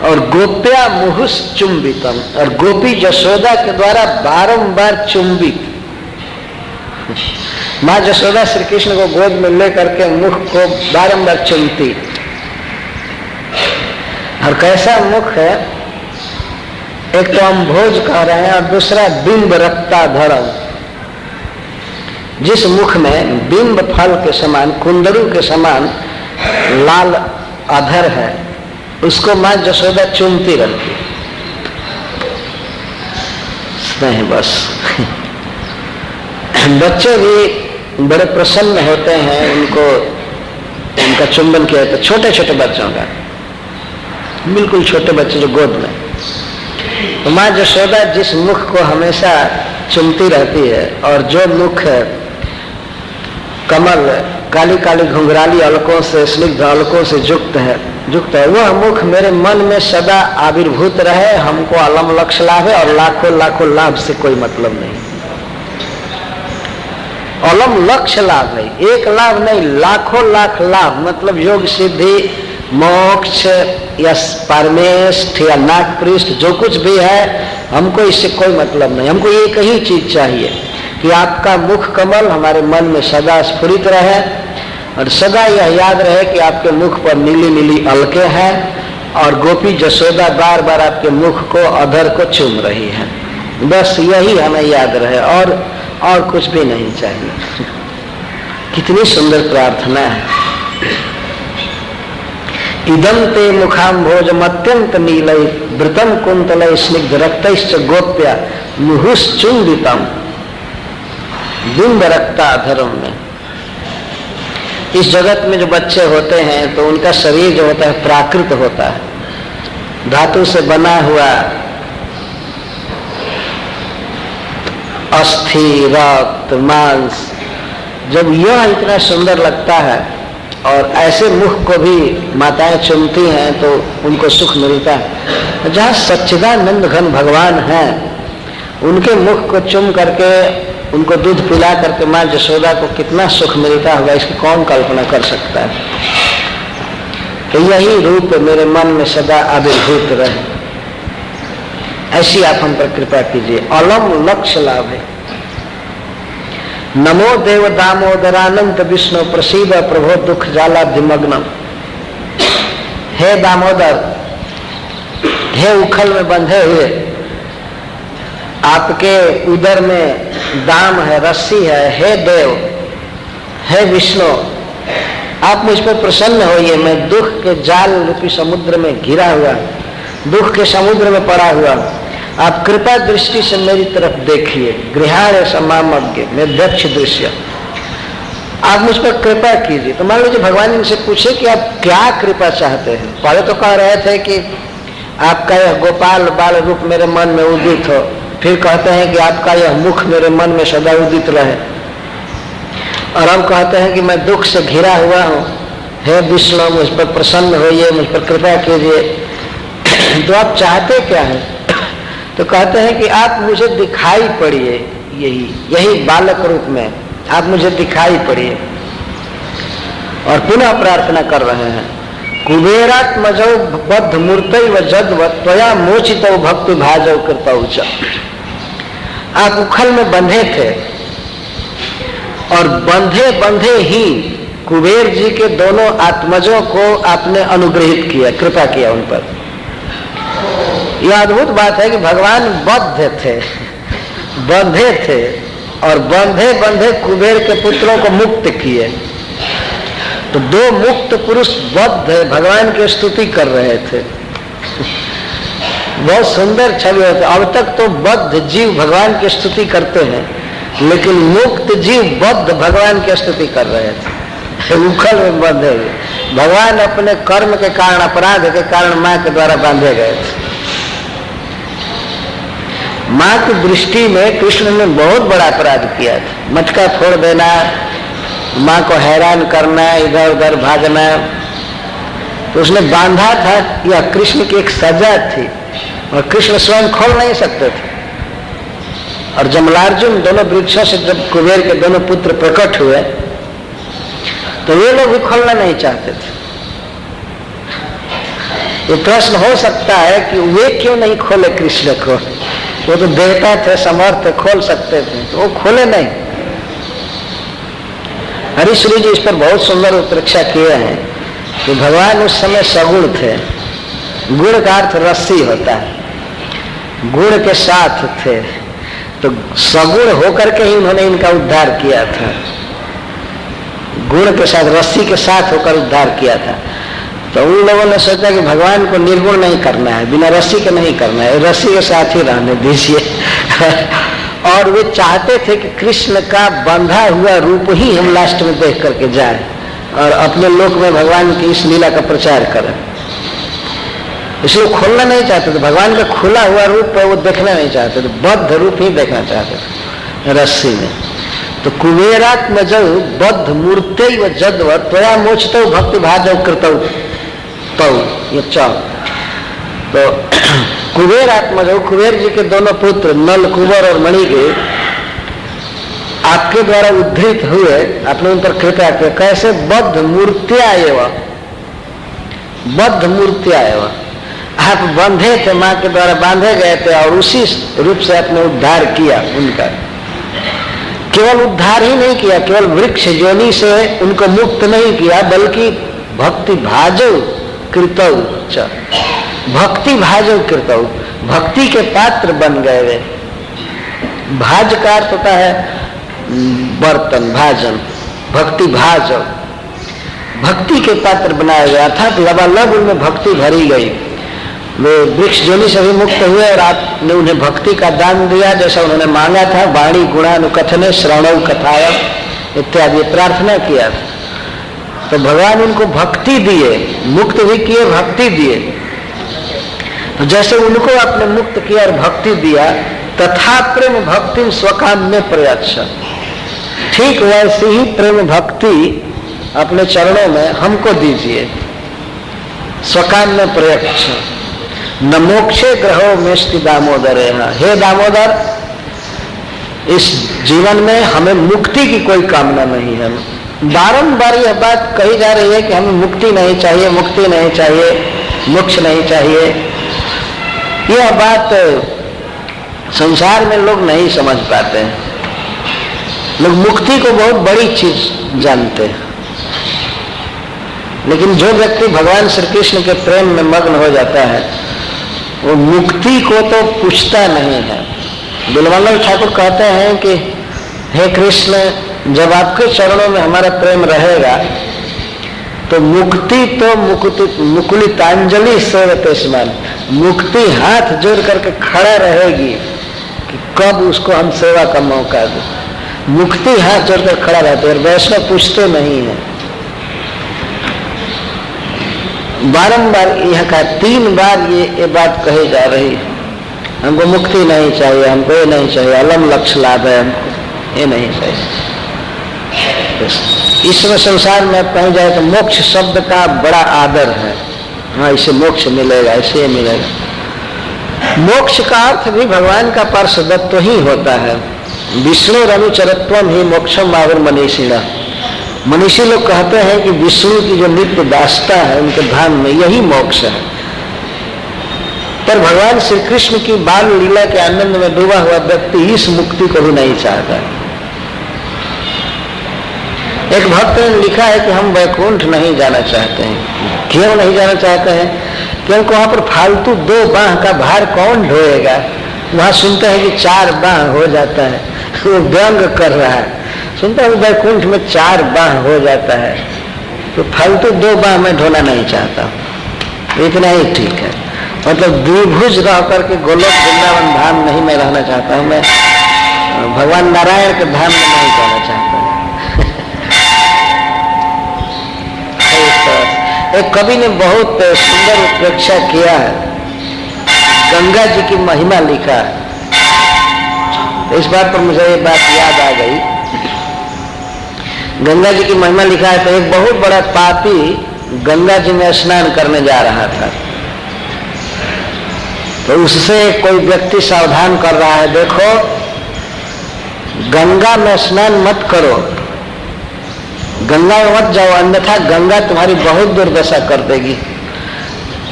और गोप्या मुहुस चुंबितम, और गोपी यशोदा के द्वारा बारंबार चुंबित। माँ यशोदा श्री कृष्ण को गोद में लेकर के मुख को बारंबार चुमती। और कैसा मुख है, एक तो हम भोज कह रहे हैं और दूसरा बिंब रक्ताधरम। जिस मुख में बिंब फल के समान, कुंदरू के समान लाल अधर है, उसको माँ यशोदा चूमती रहती नहीं बस। बच्चे भी बड़े प्रसन्न होते हैं उनको, उनका चुंबन किया तो छोटे छोटे बच्चों का, बिल्कुल छोटे बच्चे जो गोद में, तो माँ यशोदा जिस मुख को हमेशा चुमती रहती है, और जो मुख कमल काली काली घुंघराली अलकों से, स्निग्ध अलकों से युक्त है, वह मुख मेरे मन में सदा आविर्भूत रहे। हमको अलम लक्ष्य लाभ है और लाखों लाखों लाभ से कोई मतलब नहीं। अलम लक्ष्य लाभ है, एक लाभ नहीं, लाखों लाख लाभ, मतलब योग सिद्धि, मोक्ष या परमेष्ठ या नागपृष्ठ, जो कुछ भी है, हमको इससे कोई मतलब नहीं। हमको एक ही चीज चाहिए कि आपका मुख कमल हमारे मन में सदा स्फुरित रहे, और सदा यह याद रहे कि आपके मुख पर नीली नीली अलके हैं, और गोपी यशोदा बार बार आपके मुख को, अधर को चूम रही है। बस यही हमें याद रहे, और कुछ भी नहीं चाहिए। कितनी सुंदर प्रार्थना है। इदम ते मुखाम्भोजम अत्यंत नीलय वृतम कुंतलय स्निग्ध रक्तश्च गोप्या मुहुश्चुंबितम बिंब रक्ताधरम में। इस जगत में जो बच्चे होते हैं तो उनका शरीर जो होता है प्राकृत होता है, धातु से बना हुआ, अस्थि, रक्त, मांस। जब यह इतना सुंदर लगता है और ऐसे मुख को भी माताएं चुमती हैं तो उनको सुख मिलता है। जहाँ सच्चिदानंद घन भगवान हैं, उनके मुख को चुम करके, उनको दूध पिला करके माँ यशोदा को कितना सुख मिलता होगा, इसकी कौन कल्पना कर सकता है। तो यही रूप मेरे मन में सदा आविर्भूत रहे, ऐसी आप हम पर कृपा कीजिए। अलम लक्ष्य लाभ है। नमो देव दामोदरानंत विष्णु प्रसीद प्रभो दुख जालाधिमग्नम। हे दामोदर, हे उखल में बंधे हुए, आपके उदर में दाम है, रस्सी है। हे देव, हे विष्णु, आप मुझ पर प्रसन्न होइए। मैं दुख के जाल रूपी समुद्र में घिरा हुआ, दुख के समुद्र में पड़ा हुआ, आप कृपा दृष्टि से मेरी तरफ देखिए। गृहाण समामज्ञ में दक्ष दृश्य, आप मुझ पर कृपा कीजिए। तो मान लीजिए भगवान इनसे पूछे कि आप क्या कृपा चाहते हैं। पहले तो कह रहे थे कि आपका यह गोपाल बाल रूप मेरे मन में उदित हो, फिर कहते हैं कि आपका यह मुख मेरे मन में सदा उदित रहे, और अब कहते हैं कि मैं दुख से घिरा हुआ हूँ। हे विष्णु, मुझ पर प्रसन्न होइए, मुझ पर कृपा कीजिए। तो आप चाहते क्या है? तो कहते हैं कि आप मुझे दिखाई पड़िए, यही बालक रूप में आप मुझे दिखाई पड़िए। और पुनः प्रार्थना कर रहे हैं, कुबेरात्मजौ बद्ध मूर्तै व जद्वत् त्वया मोचितौ भक्ति भाजौ कृपौ च। आप उखल में बंधे थे, और बंधे बंधे ही कुबेर जी के दोनों आत्मजों को आपने अनुग्रहित किया, कृपा किया उन पर। यह अद्भुत बात है कि भगवान बद्ध थे, बंधे थे, और बंधे बंधे कुबेर के पुत्रों को मुक्त किए। तो दो मुक्त पुरुष बद्ध भगवान की स्तुति कर रहे थे। बहुत सुंदर छवि होती है। अब तक तो बद्ध जीव भगवान की स्तुति करते हैं, लेकिन मुक्त जीव बद्ध भगवान की स्तुति कर रहे थे, उखल में बंधे हुए। भगवान अपने कर्म के कारण, अपराध के कारण माँ के द्वारा बांधे गए थे। माँ की दृष्टि में कृष्ण ने बहुत बड़ा अपराध किया था। मटका फोड़ देना, माँ को हैरान करना, इधर उधर भागना। तो उसने बांधा था, यह कृष्ण की एक सजा थी और कृष्ण स्वयं खोल नहीं सकते थे। और जमलार्जुन दोनों वृक्षों से जब कुबेर के दोनों पुत्र प्रकट हुए तो वे लोग भी खोलना नहीं चाहते थे। तो प्रश्न हो सकता है कि वे क्यों नहीं खोले कृष्ण को? वो तो देवता थे, समर्थ थे, खोल सकते थे, तो वो खोले नहीं। हरीश्वरी जी इस पर बहुत सुंदर उत्प्रेक्षा किए हैं कि भगवान उस समय सगुण थे। गुण का अर्थ रस्सी होता है, गुण के साथ थे, तो सगुण होकर के ही उन्होंने इनका उद्धार किया था। गुण के साथ, रस्सी के साथ होकर उद्धार किया था। तो उन लोगों ने सोचा कि भगवान को निर्गुण नहीं करना है, बिना रस्सी के नहीं करना है, रस्सी के साथ ही रहने दीजिए। और वे चाहते थे कि कृष्ण का बंधा हुआ रूप ही हम लास्ट में देख करके जाए और अपने लोक में भगवान की इस लीला का प्रचार करें। इसलिए खोलना नहीं चाहते थे, भगवान का खुला हुआ रूप वो देखना नहीं चाहते थे, बद्ध रूप ही देखना चाहते थे रस्सी में। तो कुबेरात्मजौ बद्ध मूर्ते व जद्व त्वया मोचितौ भक्ति भाजौ कृतौ तौ, ये चाव। तो कुबेरात्मजौ, कुबेर जी के दोनों पुत्र नल, कुंवर और मणिगे आपके द्वारा उद्धृत हुए, आपने उन पर कृपा किया। कैसे? बद्ध मूर्त्या एवं, बद्ध मूर्त्या एवं, आप बंधे थे, माँ के द्वारा बांधे गए थे और उसी रूप से आपने उद्धार किया उनका। केवल उद्धार ही नहीं किया, केवल वृक्ष योनि से उनको मुक्त नहीं किया, बल्कि भक्ति भाजौ कृतौ च, भक्ति भाजौ कृतौ, भक्ति के पात्र बन गए वे। भाज का अर्थ होता है बर्तन, भाजन, भक्ति भाजौ, भक्ति के पात्र बनाए गए, अर्थात लबालब उनमें भक्ति भरी गई। वे वृक्ष जोनि से भी मुक्त हुए और आपने उन्हें भक्ति का दान दिया जैसा उन्होंने मांगा था। वाणी गुणानुकथने श्रवणौ कथाया इत्यादि प्रार्थना किया था। तो भगवान उनको भक्ति दिए, मुक्त भी किए, भक्ति दिए। तो जैसे उनको आपने मुक्त किया और भक्ति दिया, तथा प्रेम भक्ति स्वकाम में प्रयच्छ, ठीक वैसे ही प्रेम भक्ति अपने चरणों में हमको दीजिए। स्वकाम में प्रयच्छ न मोक्षे ग्रहो मेष्टि दामोदर, हे दामोदर, इस जीवन में हमें मुक्ति की कोई कामना नहीं है। बारंबार यह बात कही जा रही है कि हमें मुक्ति नहीं चाहिए, मुक्ति नहीं चाहिए, मोक्ष नहीं चाहिए। यह बात संसार में लोग नहीं समझ पाते हैं। लोग मुक्ति को बहुत बड़ी चीज जानते हैं, लेकिन जो व्यक्ति भगवान श्री कृष्ण के प्रेम में मग्न हो जाता है वो मुक्ति को तो पूछता नहीं है। बिलमंगल ठाकुर कहते हैं कि हे कृष्ण, जब आपके चरणों में हमारा प्रेम रहेगा तो मुक्ति तो मुकुलितांजलि सेवते स्मरण, मुक्ति हाथ जोड़ करके खड़ा रहेगी कि कब उसको हम सेवा का मौका दें। मुक्ति हाथ जोड़कर खड़ा रहते और वैष्णव पूछते नहीं है। बारंबार यह का 3 बार ये बात कही जा रही है, हमको मुक्ति नहीं चाहिए, हमको ये नहीं चाहिए, अलम लक्ष्य लाभ है, हमको ये नहीं चाहिए। ईश्वर संसार में कहीं जाए तो मोक्ष शब्द का बड़ा आदर है। हाँ, इसे मोक्ष मिलेगा, इसे मिलेगा। मोक्ष का अर्थ भी भगवान का पार्षदत्व ही होता है। विष्णु अनुचरत्वम ही मोक्षम आवर मनीषिणा, मनीषी लोग कहते हैं कि विष्णु की जो नित्य दासता है उनके धाम में, यही मोक्ष है। पर भगवान श्री कृष्ण की बाल लीला के आनंद में डूबा हुआ व्यक्ति इस मुक्ति को भी नहीं चाहता। एक भक्त ने लिखा है कि हम वैकुंठ नहीं जाना चाहते हैं। क्यों नहीं जाना चाहते हैं? क्योंकि वहां पर फालतू 2 बाह का भार कौन ढोएगा। वहां सुनते हैं कि 4 बाह हो जाता है, वो व्यंग कर रहा है। सुनता है वैकुंठ में 4 बाह हो जाता है, तो फालतू 2 बाह में ढोना नहीं चाहता, इतना ही ठीक है। मतलब द्विभुज रह करके गोलोक वृंदावन धाम नहीं मैं रहना चाहता हूँ, मैं भगवान नारायण के धाम में नहीं जाना चाहता। एक कवि ने बहुत सुंदर उत्प्रेक्षा किया है, गंगा जी की महिमा लिखा है। इस बात पर मुझे ये बात याद आ गई गंगा जी की महिमा लिखा है। तो एक बहुत बड़ा पापी गंगा जी में स्नान करने जा रहा था, तो उससे कोई व्यक्ति सावधान कर रहा है, देखो गंगा में स्नान मत करो, गंगा में मत जाओ, अन्यथा गंगा तुम्हारी बहुत दुर्दशा कर देगी।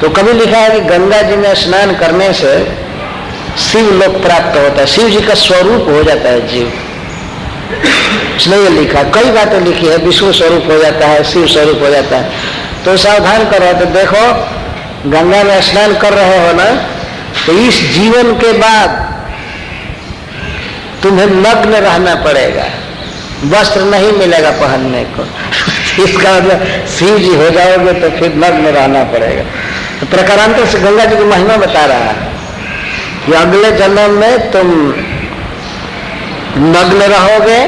तो कभी लिखा है कि गंगा जी में स्नान करने से शिव लोक प्राप्त होता है, शिव जी का स्वरूप हो जाता है जीव। इसने ये लिखा, कई बातें लिखी है, विष्णु स्वरूप हो जाता है, शिव स्वरूप हो जाता है। तो सावधान कर रहे, तो देखो गंगा में स्नान कर रहे हो ना, तो इस जीवन के बाद तुम्हें नग्न रहना पड़ेगा, वस्त्र नहीं मिलेगा पहनने को। इसका मतलब शिव जी हो जाओगे तो फिर नग्न रहना पड़ेगा। तो प्रकारांतर से गंगा जी की महिमा बता रहा है कि अगले जन्म में तुम नग्न रहोगे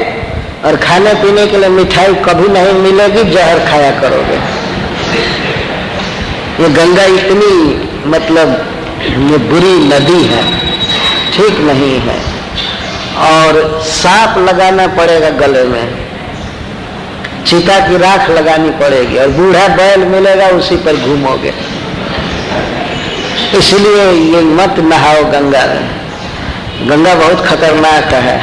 और खाने पीने के लिए मिठाई कभी नहीं मिलेगी, जहर खाया करोगे। ये गंगा इतनी मतलब ये बुरी नदी है, ठीक नहीं है। और सांप लगाना पड़ेगा गले में, चीता की राख लगानी पड़ेगी, और बूढ़ा बैल मिलेगा उसी पर घूमोगे। इसलिए ये मत नहाओ गंगा में, गंगा बहुत खतरनाक है।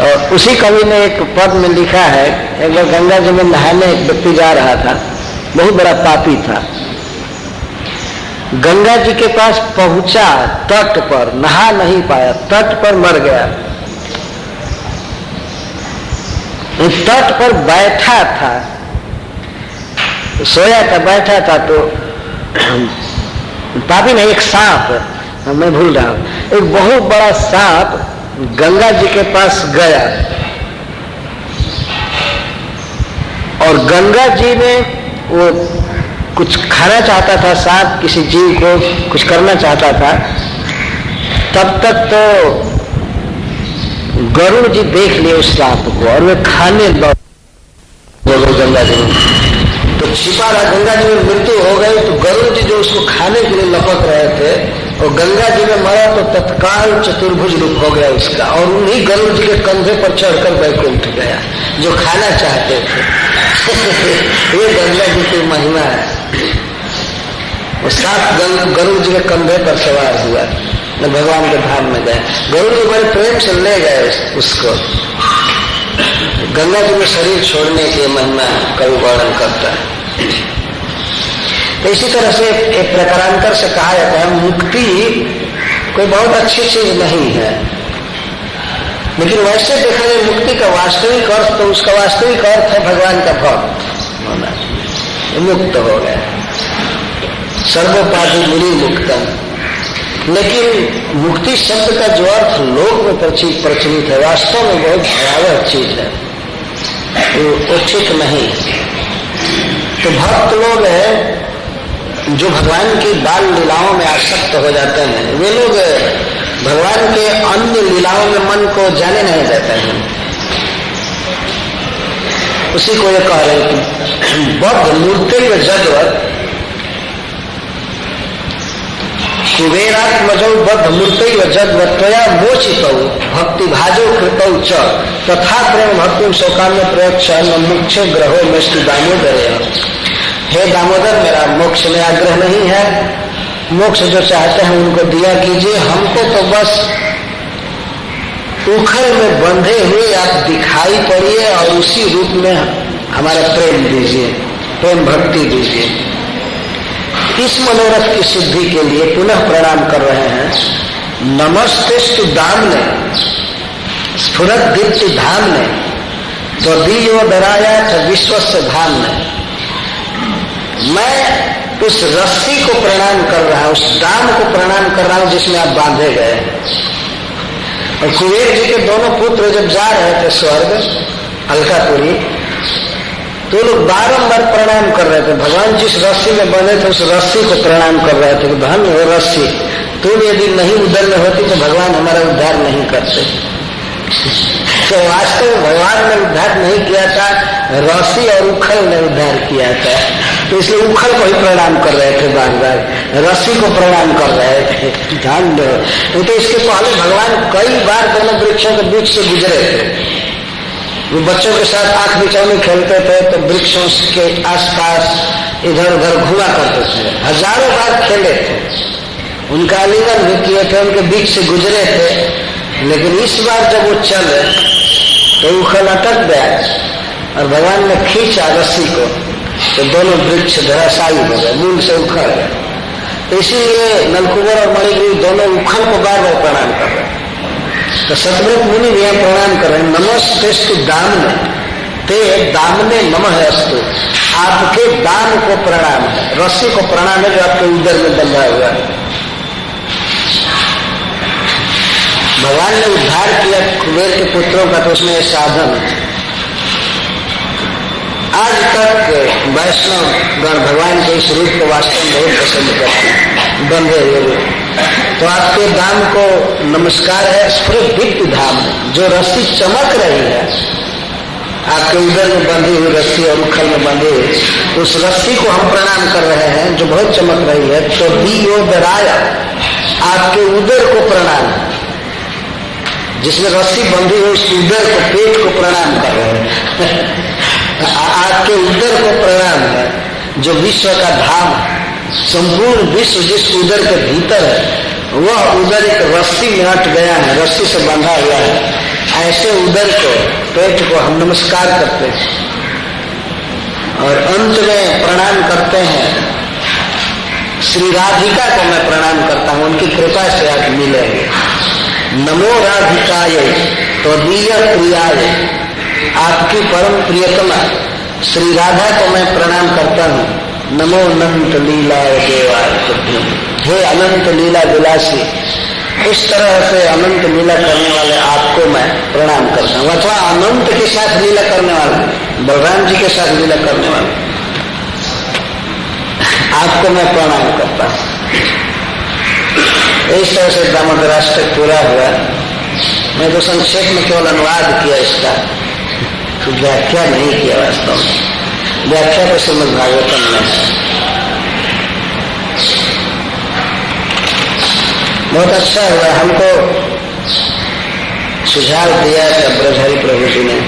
और उसी कवि ने एक पद में लिखा है, एक बार गंगा जी में नहाने एक व्यक्ति जा रहा था, बहुत बड़ा पापी था। गंगा जी के पास पहुंचा, तट पर नहा नहीं पाया, तट पर मर गया। तट पर बैठा था, सोया था, बैठा था, तो पापी नहीं, एक सांप, मैं भूल रहा हूं, एक बहुत बड़ा सांप गंगा जी के पास गया और गंगा जी ने वो कुछ खाना चाहता था, सांप किसी जीव को कुछ करना चाहता था। तब तक तो गरुड़ जी देख लिए उस सांप को और वे खाने लगे गंगा जी में। तो छिपा रहा, गंगा जी में मृत्यु हो गई तो गरुड़ जी जो उसको खाने के लिए लपक रहे थे और गंगा जी में मरा तो तत्काल चतुर्भुज रूप हो गया उसका, और उन्हीं गरुड़ जी के कंधे पर चढ़कर वैकुंठ गया जो खाना चाहते थे। ये गंगा जी की महिमा है। वो सात गरुड़ जी के कंधे पर सवार हुआ, भगवान के धाम में गए। गरुड़ जी बड़े प्रेम से ले गए उसको। गंगा जी में शरीर छोड़ने की महिमा कवि वर्णन करता है। तो इसी तरह से एक प्रकारांतर से कहा जाता है, मुक्ति कोई बहुत अच्छी चीज नहीं है, लेकिन वैसे देखा जाए मुक्ति का वास्तविक अर्थ, तो उसका वास्तविक अर्थ है भगवान का भक्त होना, मुक्त हो गया, सर्वोपाधि मुनि मुक्तम। लेकिन मुक्ति शब्द का जो अर्थ लोक में प्रचलित है, वास्तव में बहुत भयावह चीज है, वो ठीक नहीं। तो भक्त लोग है जो भगवान की बाल लीलाओं में आसक्त हो जाते हैं, वे लोग भगवान के अन्य लीलाओं में मन को जाने नहीं देते हैं। उसी को ये कह रहे हैं कि बद्ध मूर्ति व जगवत कुबेरात्मजौ बद्ध मूर्ति व जगवत्वया मोचितौ भक्ति भाजो कृतौ च तथा प्रेम भक्ति शोकाम्य प्रयक्ष मुख्य ग्रहो में श्री दामोदर। हे दामोदर, मेरा मोक्ष में आग्रह नहीं है, मोक्ष जो चाहते हैं उनको दिया कीजिए, हमको तो बस उखल में बंधे हुए आप दिखाई पड़िए और उसी रूप में हमारा प्रेम दीजिए, प्रेम भक्ति दीजिए। इस मनोरथ की सिद्धि के लिए पुनः प्रणाम कर रहे हैं। नमस्तेस्तु दामने स्फुरत दीप्ति धामने त्वदीयो दराया च विश्वस्य धामने। मैं उस रस्सी को प्रणाम कर रहा हूं, उस दाम को प्रणाम कर रहा हूं जिसमें आप बांधे गए। और कुबेर जी के दोनों पुत्र जब जा रहे थे स्वर्ग अलकापुरी, तो लोग बारंबार प्रणाम कर रहे थे। भगवान जिस रस्सी में बंधे थे उस रस्सी को प्रणाम कर रहे थे कि धन वो रस्सी, तुम यदि नहीं उधर में होती तो भगवान हमारा उद्धार नहीं करते। तो वास्तव में भगवान ने उद्धार नहीं किया था, रस्सी और उखल ने उद्धार किया था। तो इसलिए उखल को ही प्रणाम कर रहे थे, बार बार रस्सी को प्रणाम कर रहे थे। ध्यान दो, तो इसके पहले भगवान कई बार दोनों वृक्षों के बीच से गुजरे थे, वो बच्चों के साथ आंख बिचौनी खेलते थे तो वृक्षों के आसपास इधर उधर घुमा करते थे, हजारों बार खेले थे, उनका आलिंगन भी किए थे, उनके बीच से गुजरे थे। लेकिन इस बार जब वो चले तो उखल अटक गया और भगवान ने खींचा रस्सी को तो दोनों वृक्ष धराशायी हो गए, मूल से उखड़ गए। तो इसीलिए नलकुबर और मणिगिरी दोनों उखल को बार बार प्रणाम कर रहे हैं। तो सतव्रत मुनि भी यहाँ प्रणाम कर रहे हैं। नमस्तेस्तु दामने ते दामने नमः अस्तु, आपके दाम को प्रणाम है, रस्सी को प्रणाम है जो आपके उदर में बंधा हुआ है। भगवान ने उद्धार किया कुबेर के पुत्रों का तो उसमें साधन। आज तक वैष्णव गण भगवान के इस रूप को वास्तव में बहुत पसंद करते हैं, बंधे हुए रूप। तो आपके दाम को नमस्कार है। स्फुरित दिव्य धाम, जो रस्सी चमक रही है, आपके उदर में बंधी हुई रस्सी और उखल में बंधी हुई, उस रस्सी को हम प्रणाम कर रहे हैं जो बहुत चमक रही है। तो दियोदराया, आपके उदर को प्रणाम, जिसमें रस्सी बंधी हुई उस उदर को, पेट को प्रणाम कर रहे हैं। आपके उदर को प्रणाम है जो विश्व का धाम, संपूर्ण विश्व जिस उदर के भीतर है, वह उदर एक रस्सी में अट गया है, रस्सी से बंधा हुआ है। ऐसे उदर को, पेट को हम नमस्कार करते हैं। और अंत में प्रणाम करते हैं श्री राधिका को मैं प्रणाम करता हूं, उनकी कृपा से आप मिलेंगे। नमो राधिकाय त्वदीय प्रियाय, आपकी परम प्रियतमा श्री राधा को मैं प्रणाम करता हूँ। नमो अनंत लीला देवाय तुभ्यं, हे अनंत लीला विलासी, इस तरह से अनंत लीला करने वाले आपको मैं प्रणाम करता हूँ। अथवा अनंत के साथ लीला करने वाले, बलराम जी के साथ लीला करने वाले आपको मैं प्रणाम करता हूँ। इस तरह से दामोदराष्टक पूरा हुआ। मैं तो संक्षेप में केवल अनुवाद किया इसका, तो व्याख्या नहीं किया वास्तव में। व्याख्या तो श्रीमद् भागवतम में है। बहुत अच्छा हुआ, हमको सुझाव दिया था ब्रजहरि प्रभु जी ने,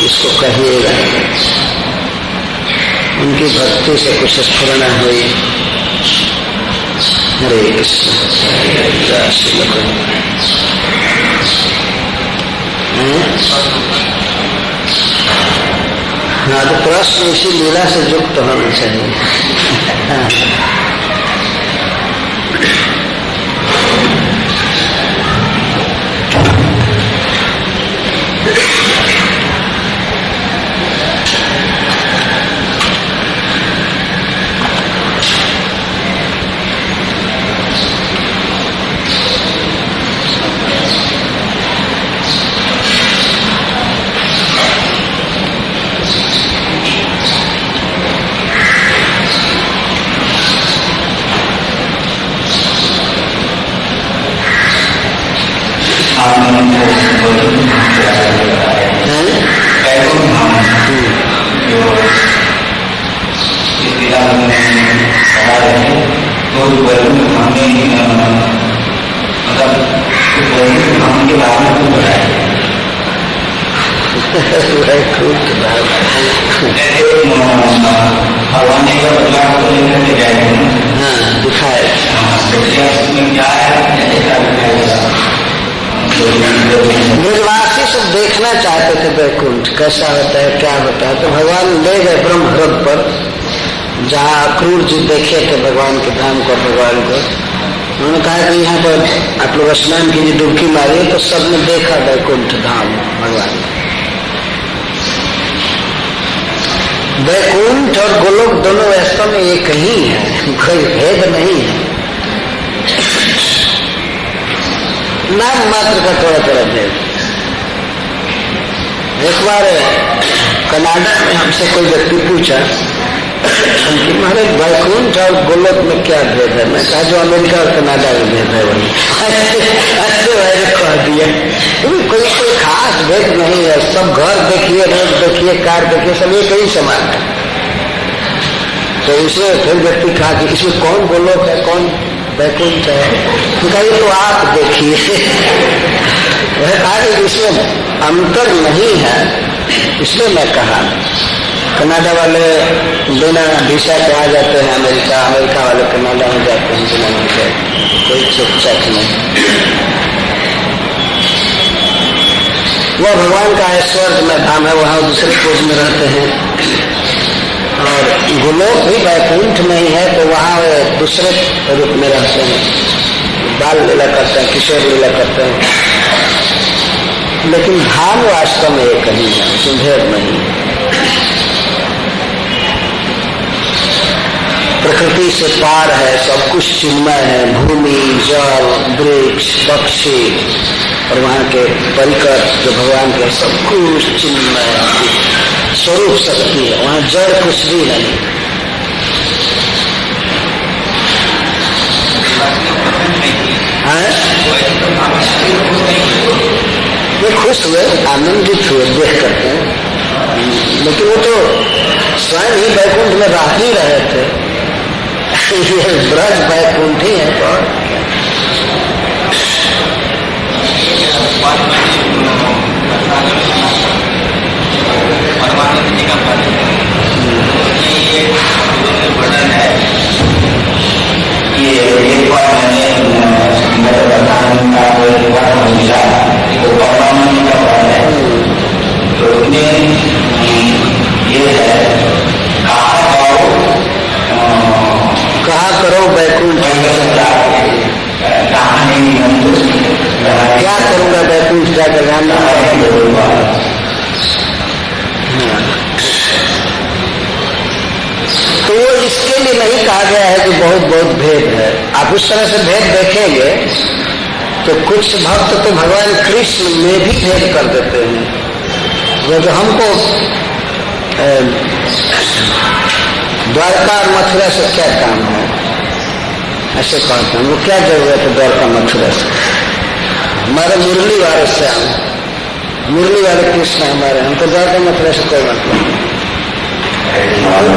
इसको कहिएगा। उनकी भक्ति से कुछ स्फुरना हुई। हरे कृष्ण। हाँ, तो प्रश्न इसी लीला से युक्त होना चाहिए। ब्रजवासी सब देखना चाहते थे वैकुंठ कैसा होता है, क्या होता है। तो भगवान ले गए ब्रह्मरथ पर, जहाँ अक्रूर जी देखे थे भगवान के धाम को, भगवान को। उन्होंने कहा कि यहाँ पर आप लोग स्नान कीजिए, डुबकी मारिए। तो सबने देखा वैकुंठ धाम भगवान। वैकुंठ और गोलोक दोनों वास्तव में एक ही है, कोई भेद नहीं है, नाम मात्र का थोड़ा थोड़ा भेद। एक बार कनाडा में हमसे कोई व्यक्ति पूछा कि महाराज वैकुंठ और गोलोक में क्या भेद है। मैं कहा जो अमेरिका और कनाडा में भेद है वही। ऐसे वैसे कह दिया, कोई खास भेद नहीं है। सब घर देखिए, रोड देखिए, कार देखिए, सब एक ही समान है। तो इसे फिर व्यक्ति कहा कि इसमें कौन गोलोक है, कौन वैकुंठ है। ये तो आप देखिए। वह कहा कि इसमें अंतर नहीं है, इसलिए मैं कहा कनाडा वाले बिना वीसा के आ जाते हैं अमेरिका, अमेरिका वाले कनाडा में जाते हैं बिना वीसा, कोई चेक नहीं। वह भगवान का स्वर्ग में धाम है, वहाँ दूसरे खोज में रहते हैं। और गोलोक भी वैकुंठ में ही है, तो वहाँ वे दूसरे रूप में रहते हैं, बाल लीला करते हैं, किशोर लीला करते हैं। लेकिन धाम वास्तव में एक ही है, उसमें भेद नहीं। प्रकृति से पार है, सब कुछ चिन्मय है, भूमि, जल, वृक्ष, पक्षी और वहाँ के परिकर जो भगवान के सब कुछ चिन्मय स्वरूप शक्ति है, वहाँ जड़ कुछ भी नहीं। वे खुश हुए, आनंदित हुए देख करके, लेकिन वो तो स्वयं ही वैकुंठ में रह ही रहे थे। ये ब्रज वैकुंठ ही है। तो कहा करो वैकुंठ, क्या करूंगा वैकुंठ जाकर जानना। तो वो इसके लिए नहीं कहा गया है कि बहुत बहुत भेद है। आप उस तरह से भेद देखेंगे तो कुछ भक्त तो भगवान कृष्ण में भी भेद कर देते हैं। वो जो हमको द्वारका और मथुरा से क्या काम है ऐसे कहते हैं, वो क्या जरूरत है द्वारका मथुरा से, हमारे मुरली वाले श्याम, मुरली वाले कृष्ण हमारे, हमको द्वारका मथुरा से कोई मतलब नहीं।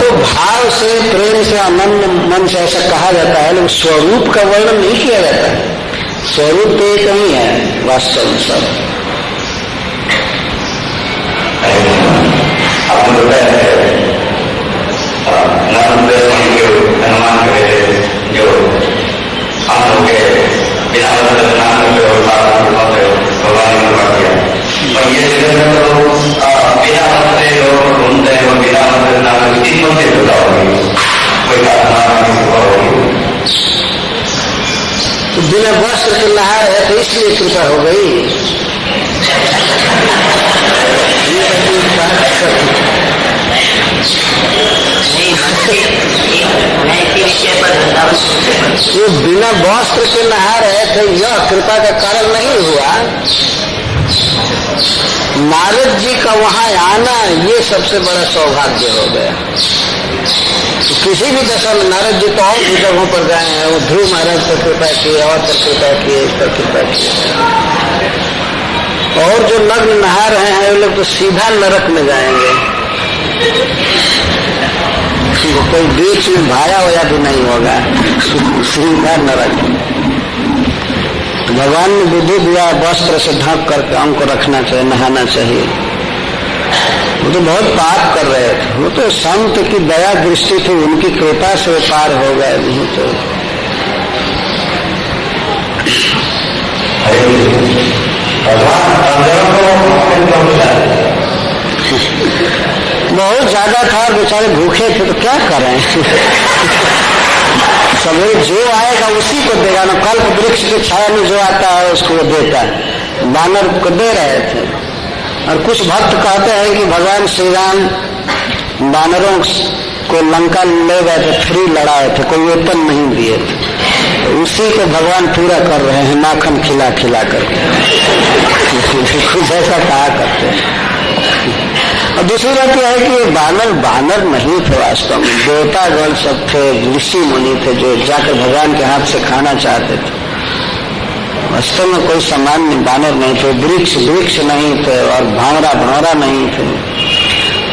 तो भाव से, प्रेम से, आनंद मन से ऐसा कहा जाता है, लेकिन स्वरूप का वर्णन नहीं किया जाता है। स्वरूप तो एक ही है वास्तव में सब। तो बिना वस्त्र के नहा है तो इसलिए कृपा हो गई। ये बिना वस्त्र के नहा रहे थे, यह कृपा का कारण नहीं हुआ। नारद जी का वहां आना ये सबसे बड़ा सौभाग्य हो गया। तो किसी भी दशा में नारद जी तो और भी जगहों पर गए हैं, वो ध्रुव महाराज पर कृपा किए, और पर कृपा किए, इस पर कृपा किए। और जो नग्न नहा रहे हैं वो लोग तो सीधा नरक में जाएंगे, कोई बीच में भाया हुआ भी नहीं होगा, सीधा नरक। भगवान ने बुद्धि दिया, वस्त्र से ढक करके हमको रखना चाहिए, नहाना चाहिए। वो तो बहुत पाप कर रहे थे, वो तो संत की दया दृष्टि थी, उनकी कृपा से पार हो गए। नहीं तो बहुत ज्यादा था, बेचारे भूखे थे, तो क्या करें। सवेरे जो आएगा उसी को देगा ना, कल्प वृक्ष की छाया में जो आता है उसको वो देता है। बानर को दे रहे थे। और कुछ भक्त कहते हैं कि भगवान श्री राम बानरों को लंका ले गए थे, फ्री लड़ाए थे, कोई वेतन नहीं दिए थे, तो उसी को भगवान पूरा कर रहे हैं माखन खिला खिला करके। कुछ ऐसा कहा करते हैं। और दूसरी बात यह है कि ये बानर नहीं थे, वास्तव में देवतागण सब थे, ऋषि मुनि थे जो जाकर भगवान के हाथ से खाना चाहते थे। वास्तव में कोई सामान्य बानर नहीं थे, वृक्ष नहीं थे, और भावरा नहीं थे।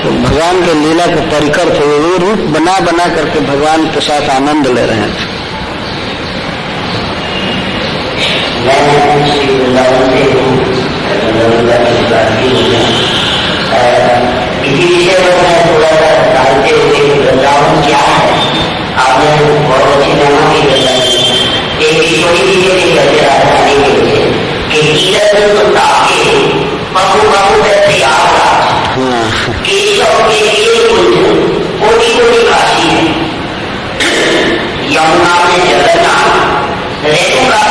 तो भगवान के लीला के परिकर थे, वो रूप बना बना करके भगवान के साथ आनंद ले रहे थे। यमुना में जलना, रेणुका